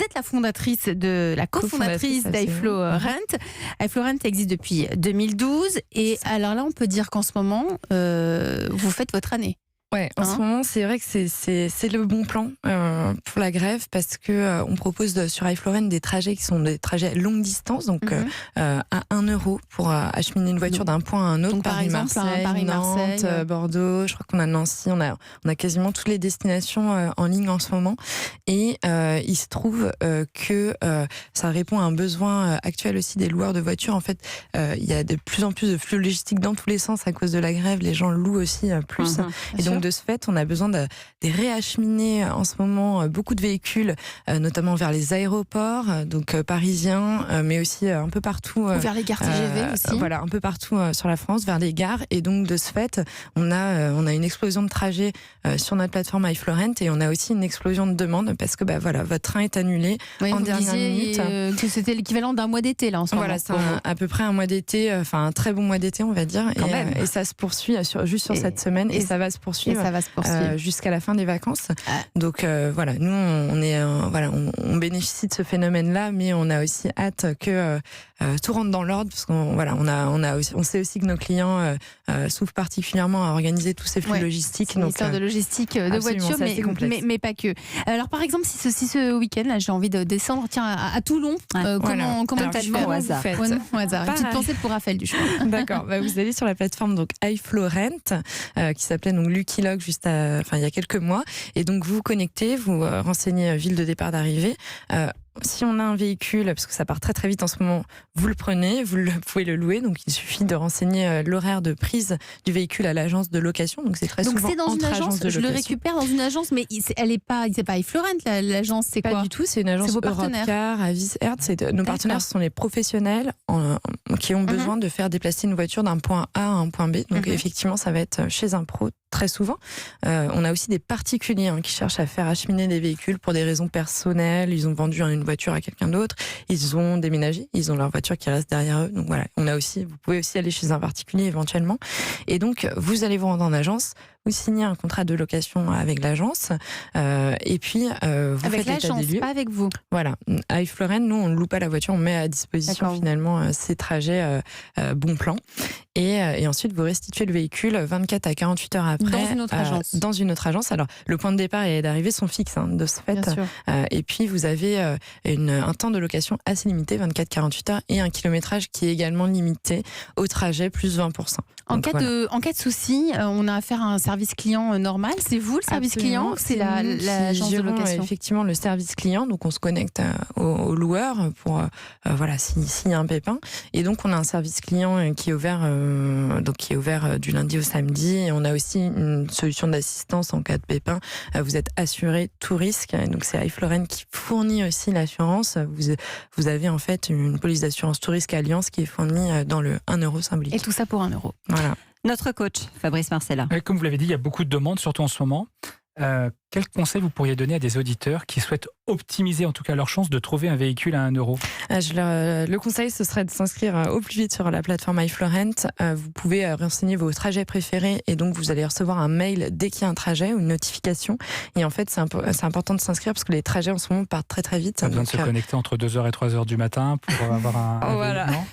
êtes la cofondatrice d'iFloRent. iFloRent existe depuis 2012 et alors là, on peut dire qu'en ce moment, vous faites votre année. Ouais, en ce moment, c'est vrai que c'est le bon plan pour la grève parce que on propose sur iFloRent des trajets qui sont des trajets longue distance, donc à 1 euro pour acheminer une voiture d'un point à un autre. Donc par exemple, Paris-Marseille, Nantes, Bordeaux, je crois qu'on a Nancy, on a quasiment toutes les destinations en ligne en ce moment. Et il se trouve que ça répond à un besoin actuel aussi des loueurs de voitures. En fait, il y a de plus en plus de flux logistiques dans tous les sens à cause de la grève. Les gens louent aussi plus. Et donc de ce fait, on a besoin de réacheminer en ce moment beaucoup de véhicules, notamment vers les aéroports, donc parisiens, mais aussi un peu partout. Vers les gares TGV aussi. Voilà, un peu partout sur la France, vers les gares. Et donc de ce fait, on a une explosion de trajets sur notre plateforme iFloRent et on a aussi une explosion de demandes parce que voilà, votre train est annulé en dernière minute. Que c'était l'équivalent d'un mois d'été là en ce moment. Voilà, c'est à peu près un mois d'été, enfin un très bon mois d'été on va dire. Et ça se poursuit juste sur cette semaine et ça va se poursuivre. Jusqu'à la fin des vacances. Donc voilà, nous on bénéficie de ce phénomène-là, mais on a aussi hâte que tout rentre dans l'ordre, parce on sait aussi que nos clients souffrent particulièrement à organiser tous ces flux logistiques. C'est une histoire de logistique de voitures, mais pas que. Alors par exemple, si ce week-end, là, j'ai envie de descendre à Toulon, comment tu fais au hasard. Une petite pensée pour Raphaël Duchois. D'accord, vous allez sur la plateforme donc iFloRent, qui s'appelait donc Lucky Lock il y a quelques mois, et donc vous vous connectez, vous renseignez ville de départ d'arrivée. Si on a un véhicule, parce que ça part très très vite en ce moment, vous le prenez, vous pouvez le louer. Donc il suffit de renseigner l'horaire de prise du véhicule à l'agence de location. Donc c'est très souvent c'est dans une agence. Je le récupère dans une agence, mais c'est pas iFloRent l'agence, c'est quoi? Pas du tout, c'est une agence Europcar, Avis Hertz. Nos partenaires sont les professionnels qui ont besoin de faire déplacer une voiture d'un point A à un point B. Donc effectivement, ça va être chez un pro très souvent. On a aussi des particuliers qui cherchent à faire acheminer des véhicules pour des raisons personnelles. Ils ont vendu une voiture à quelqu'un d'autre, ils ont déménagé, ils ont leur voiture qui reste derrière eux. Donc voilà, vous pouvez aussi aller chez un particulier éventuellement. Et donc vous allez vous rendre en agence, vous signez un contrat de location avec l'agence, et puis vous avec faites l'état des lieux. Pas avec vous. Voilà, à iFloRent, nous on ne loue pas la voiture, on met à disposition finalement ces trajets bon plan. Et ensuite, vous restituez le véhicule 24 à 48 heures après. Dans une autre agence. Alors, le point de départ et d'arrivée sont fixes, de ce fait. Et puis, vous avez un temps de location assez limité, 24-48 heures, et un kilométrage qui est également limité au trajet, plus 20%. En cas de souci, on a affaire à un service client normal. C'est vous le service client? C'est l'agence de location? Effectivement, le service client. Donc, on se connecte au loueur pour, s'il y a un pépin. Et donc, on a un service client qui est ouvert du lundi au samedi, et on a aussi une solution d'assistance en cas de pépin. Vous êtes assuré tout risque, donc c'est iFloRent qui fournit aussi l'assurance. Vous avez en fait une police d'assurance tout risque Alliance qui est fournie dans le 1 euro symbolique. Et tout ça pour 1 euro. Voilà. Notre coach, Fabrice Marcella. Comme vous l'avez dit, il y a beaucoup de demandes, surtout en ce moment. Quel conseil vous pourriez donner à des auditeurs qui souhaitent optimiser en tout cas leur chance de trouver un véhicule à 1 euro? Le conseil, ce serait de s'inscrire au plus vite sur la plateforme iFloRent. Vous pouvez renseigner vos trajets préférés et donc vous allez recevoir un mail dès qu'il y a un trajet ou une notification. Et en fait, c'est important de s'inscrire parce que les trajets en ce moment partent très très vite. Pas besoin de se connecter entre 2h et 3h du matin pour avoir un voilà. véhicule, non?